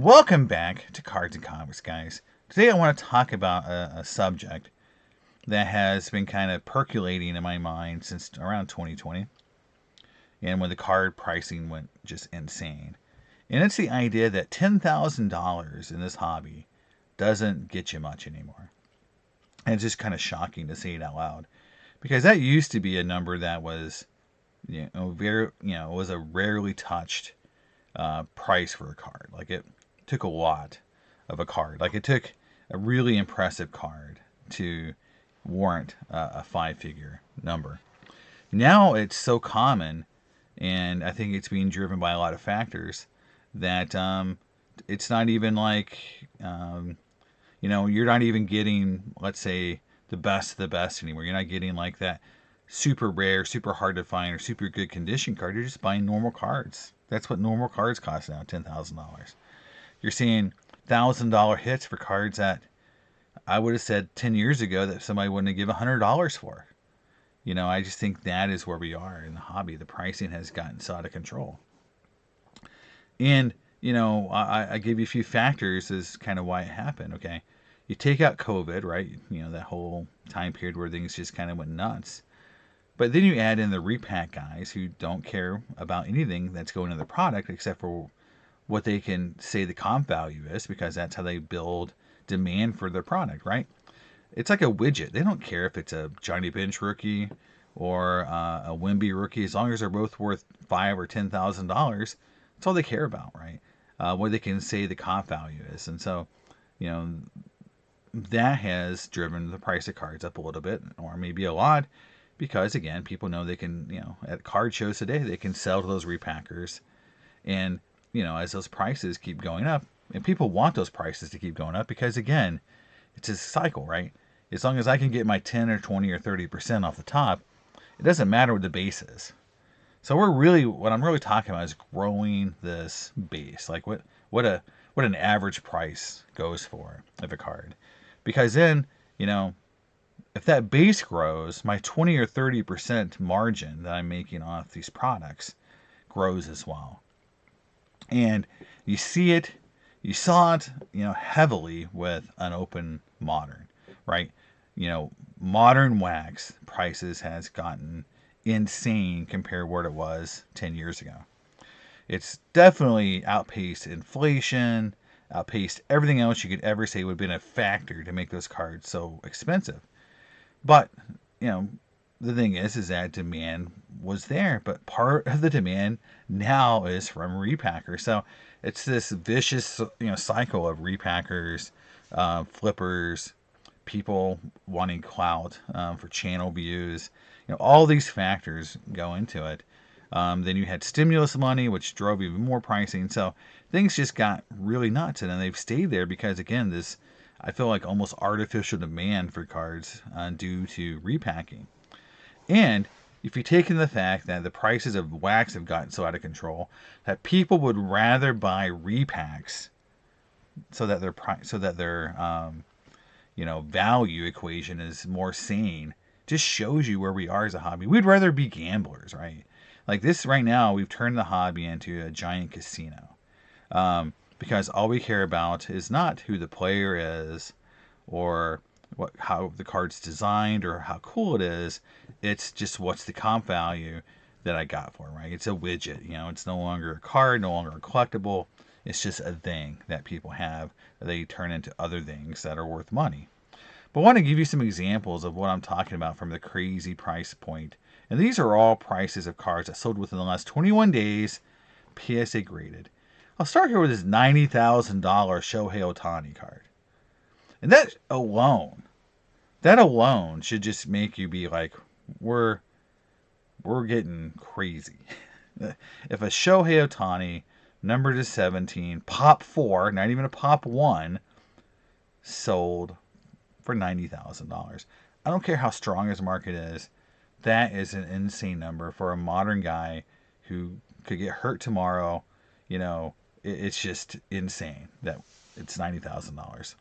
Welcome back to Cards and Comics, guys. Today I want to talk about a subject that has been kind of percolating in my mind since around 2020, and when the card pricing went just insane. And it's the idea that $10,000 in this hobby doesn't get you much anymore. And it's just kind of shocking to say it out loud, because that used to be a number that was, was a rarely touched price for a card. Like, it took a lot of a card. Like, it took a really impressive card to warrant a five-figure number. Now it's so common, and I think it's being driven by a lot of factors, that it's not even like, you're not even getting, let's say, the best of the best anymore. You're not getting like that super rare, super hard to find, or super good condition card. You're just buying normal cards. That's what normal cards cost now, $10,000. You're seeing $1,000 hits for cards that I would have said 10 years ago that somebody wouldn't have given $100 for. I just think that is where we are in the hobby. The pricing has gotten so out of control. And, I give you a few factors as kind of why it happened, okay? You take out COVID, right? That whole time period where things just kind of went nuts. But then you add in the repack guys who don't care about anything that's going in the product except for what they can say the comp value is, because that's how they build demand for their product, right? It's like a widget. They don't care if it's a Johnny Bench rookie or a Wemby rookie, as long as they're both worth $5,000 or $10,000. That's all they care about, right? What they can say the comp value is, and so, you know, that has driven the price of cards up a little bit, or maybe a lot, because again, people know they can, at card shows today, they can sell to those repackers, and as those prices keep going up, and people want those prices to keep going up because again, it's a cycle, right? As long as I can get my 10 or 20 or 30% off the top, it doesn't matter what the base is. So what I'm really talking about is growing this base, like what an average price goes for of a card, because then if that base grows, my 20 or 30% margin that I'm making off these products grows as well. And you saw it, heavily with Unopened Modern, right? Modern wax prices has gotten insane compared to what it was 10 years ago. It's definitely outpaced inflation, outpaced everything else you could ever say would have been a factor to make those cards so expensive. But, the thing is that demand was there, but part of the demand now is from repackers. So it's this vicious, cycle of repackers, flippers, people wanting clout for channel views. All these factors go into it. Then you had stimulus money, which drove even more pricing. So things just got really nuts, and then they've stayed there because, again, this, I feel like, almost artificial demand for cards due to repacking. And if you take in the fact that the prices of wax have gotten so out of control that people would rather buy repacks so that their value equation is more sane, just shows you where we are as a hobby. We'd rather be gamblers, right? Like this right now, we've turned the hobby into a giant casino, because all we care about is not who the player is or how the card's designed or how cool it is. It's just what's the comp value that I got for it, right? It's a widget. It's no longer a card, no longer a collectible. It's just a thing that people have that they turn into other things that are worth money. But I want to give you some examples of what I'm talking about from the crazy price point. And these are all prices of cards that sold within the last 21 days, PSA graded. I'll start here with this $90,000 Shohei Ohtani card. And that alone should just make you be like, we're getting crazy. If a Shohei Ohtani, numbered to 17, pop 4, not even a pop 1, sold for $90,000. I don't care how strong his market is. That is an insane number for a modern guy who could get hurt tomorrow. It's just insane that it's $90,000.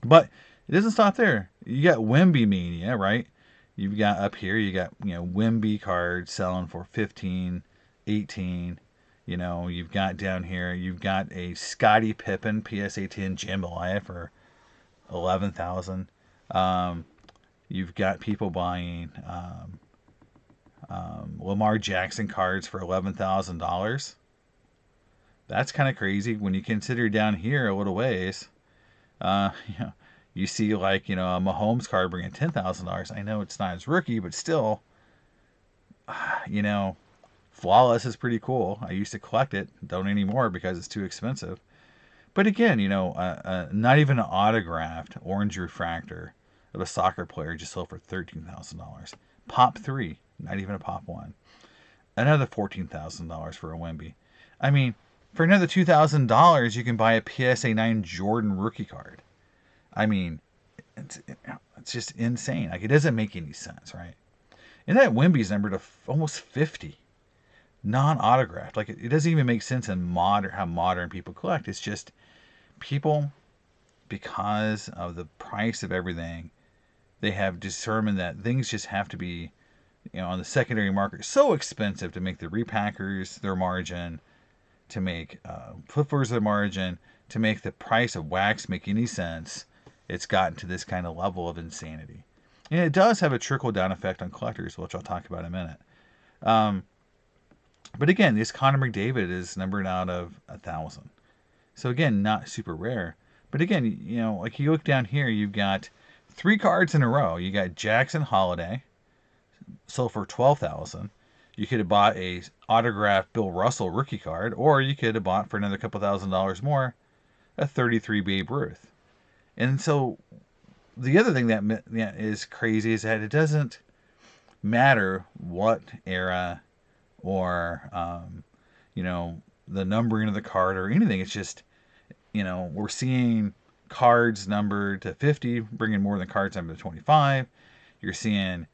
But it doesn't stop there. You got Wemby Mania, right? You've got up here, you got, Wemby cards selling for 15, 18, You've got down here, you've got a Scottie Pippen PSA 10 Jambalaya for 11,000. You've got people buying Lamar Jackson cards for $11,000. That's kind of crazy when you consider down here a little ways. Uh, you know, you see like a Mahomes card bringing $10,000. I know it's not his rookie, but still, you know, Flawless is pretty cool. I used to collect it, don't anymore because it's too expensive. But again, not even an autographed orange refractor of a soccer player just sold for $13,000. Pop 3, not even a Pop 1. Another $14,000 for a Wemby. I mean, for another $2,000, you can buy a PSA 9 Jordan rookie card. I mean, it's just insane. Like, it doesn't make any sense, right? And that Wemby's numbered to almost 50. Non-autographed. Like, it doesn't even make sense in how modern people collect. It's just people, because of the price of everything, they have determined that things just have to be, on the secondary market, so expensive to make the repackers their margin, to make flippers their margin, to make the price of wax make any sense. It's gotten to this kind of level of insanity. And it does have a trickle-down effect on collectors, which I'll talk about in a minute. But again, this Connor McDavid is numbered out of 1,000. So again, not super rare. But again, like you look down here, you've got 3 cards in a row. You got Jackson Holiday, sold for 12,000. You could have bought a autographed Bill Russell rookie card, or you could have bought for another couple $1,000s more a 33 Babe Ruth. And so the other thing that is crazy is that it doesn't matter what era or the numbering of the card or anything. It's just we're seeing cards numbered to 50 bringing more than cards numbered to 25. You're seeing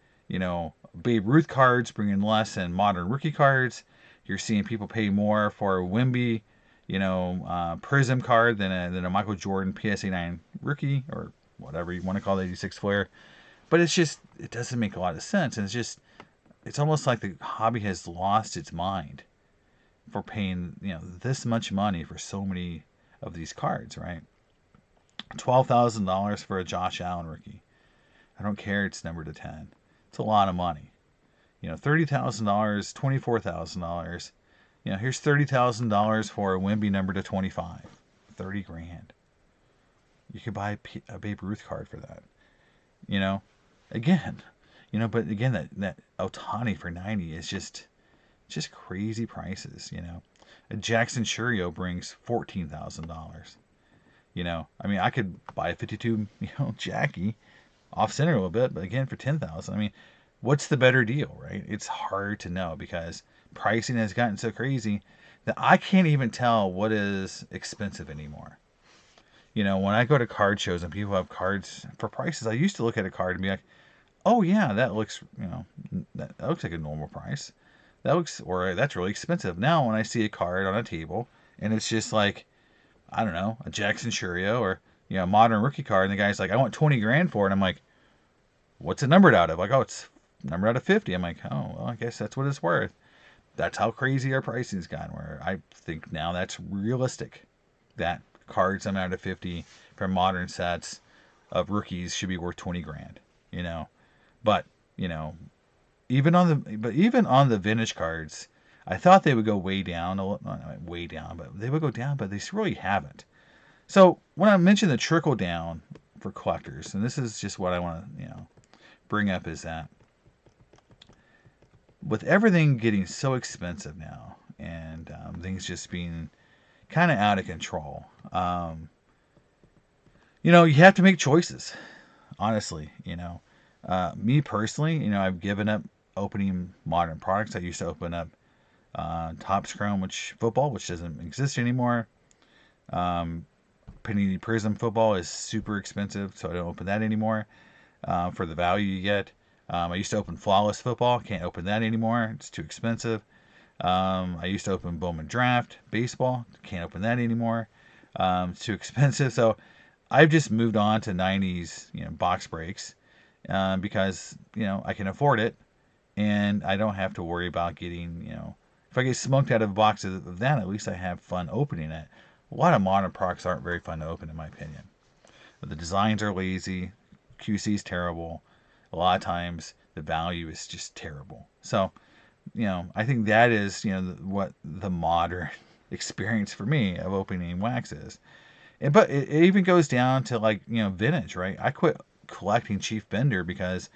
Babe Ruth cards bringing less than modern rookie cards. You're seeing people pay more for a Wemby Prism card than a Michael Jordan PSA 9 rookie, or whatever you want to call the 86 Flair. But it doesn't make a lot of sense. And it's almost like the hobby has lost its mind for paying, this much money for so many of these cards, right? $12,000 for a Josh Allen rookie. I don't care. It's numbered to 10. It's a lot of money. $30,000, $24,000. Here's $30,000 for a Wemby number to 25. $30,000. You could buy a Babe Ruth card for that. Again, but again, that Ohtani for 90 is just crazy prices. A Jackson Churio brings $14,000. I mean, I could buy a 52, Jackie off center a little bit, but again, for 10,000. I mean, what's the better deal, right? It's hard to know because pricing has gotten so crazy that I can't even tell what is expensive anymore. When I go to card shows and people have cards for prices, I used to look at a card and be like, oh yeah, that looks, that looks like a normal price. That's really expensive. Now when I see a card on a table and it's just like, I don't know, a Jackson Churio or a modern rookie card, and the guy's like, I want $20,000 for it. And I'm like, what's it numbered out of? Like, oh, it's numbered out of 50. I'm like, oh, well, I guess that's what it's worth. That's how crazy our pricing's gotten. Where I think now that's realistic. That cards I'm out of 50 from modern sets of rookies should be worth $20,000. But even on the vintage cards, I thought they would go way down, not way down, but they would go down, but they really haven't. So when I mention the trickle down for collectors, and this is just what I want to bring up, is that with everything getting so expensive now and things just being kind of out of control, you have to make choices. Honestly, me personally, I've given up opening modern products. I used to open up Topps Chrome football, which doesn't exist anymore. Panini Prism football is super expensive, so I don't open that anymore for the value you get. I used to open Flawless football. Can't open that anymore. It's too expensive. I used to open Bowman Draft baseball. Can't open that anymore. It's too expensive. So I've just moved on to 90s, box breaks because, I can afford it and I don't have to worry about getting, if I get smoked out of a box of that, at least I have fun opening it. A lot of modern products aren't very fun to open, in my opinion. But the designs are lazy, QC is terrible. A lot of times the value is just terrible. So, I think that is, what the modern experience for me of opening wax is. But it even goes down to like, vintage, right? I quit collecting Chief Bender because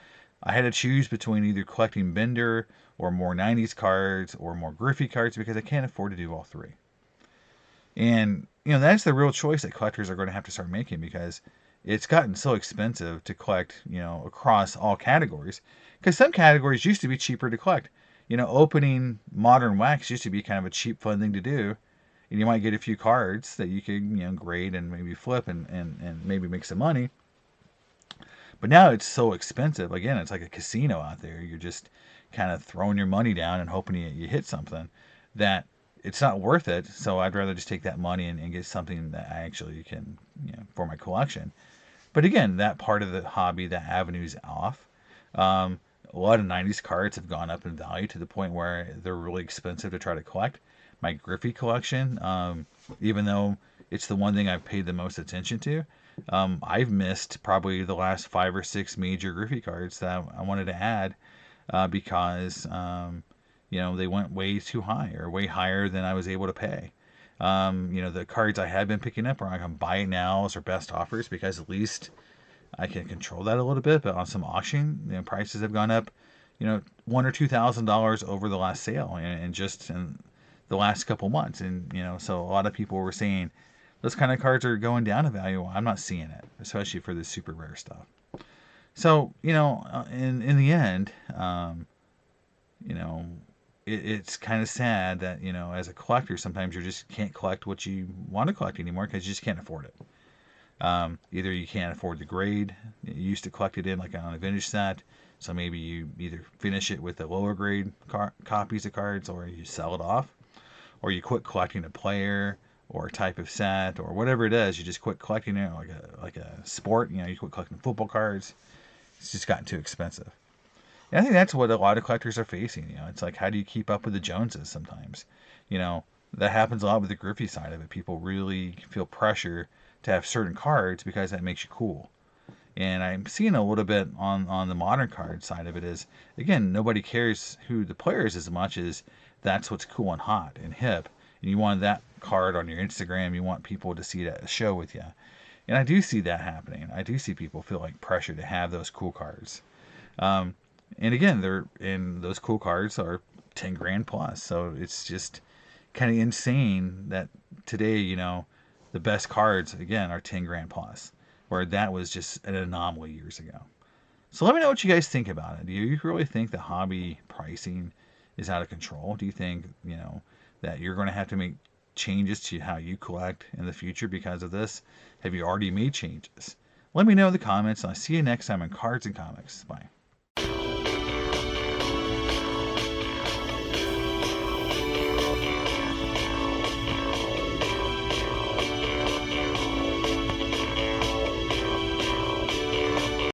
I had to choose between either collecting Bender or more 90s cards or more Griffey cards because I can't afford to do all three. And, that's the real choice that collectors are going to have to start making because it's gotten so expensive to collect, across all categories. Because some categories used to be cheaper to collect. Opening modern wax used to be kind of a cheap, fun thing to do. And you might get a few cards that you could, grade and maybe flip and maybe make some money. But now it's so expensive. Again, it's like a casino out there. You're just kind of throwing your money down and hoping you hit something that it's not worth it. So I'd rather just take that money and get something that I actually can, for my collection. But again, that part of the hobby, that avenue's off. A lot of 90s cards have gone up in value to the point where they're really expensive to try to collect. My Griffey collection, even though it's the one thing I've paid the most attention to, I've missed probably the last 5 or 6 major Griffey cards that I wanted to add because they went way too high or way higher than I was able to pay. The cards I had been picking up are like on buy it nows or best offers because at least I can control that a little bit. But on some auction, prices have gone up, $1,000 or $2,000 over the last sale and just in the last couple months. And so a lot of people were saying those kind of cards are going down in value. I'm not seeing it, especially for the super rare stuff. So in the end, it's kind of sad that as a collector, sometimes you just can't collect what you want to collect anymore because you just can't afford it. Either you can't afford the grade you used to collect it in, like on a vintage set, so maybe you either finish it with the lower grade copies of cards, or you sell it off, or you quit collecting a player or a type of set or whatever it is. You just quit collecting it like a sport. You quit collecting football cards. It's just gotten too expensive. And I think that's what a lot of collectors are facing. It's like, how do you keep up with the Joneses sometimes? That happens a lot with the Griffey side of it. People really feel pressure to have certain cards because that makes you cool. And I'm seeing a little bit on the modern card side of it is, again, nobody cares who the player is as much as that's what's cool and hot and hip. And you want that card on your Instagram. You want people to see it at a show with you. And I do see that happening. I do see people feel like pressure to have those cool cards. And again, those cool cards are 10 grand plus. So it's just kind of insane that today, the best cards again are 10 grand plus, where that was just an anomaly years ago. So let me know what you guys think about it. Do you really think the hobby pricing is out of control? Do you think, that you're going to have to make changes to how you collect in the future because of this? Have you already made changes? Let me know in the comments, and I'll see you next time on Cards and Comics. Bye.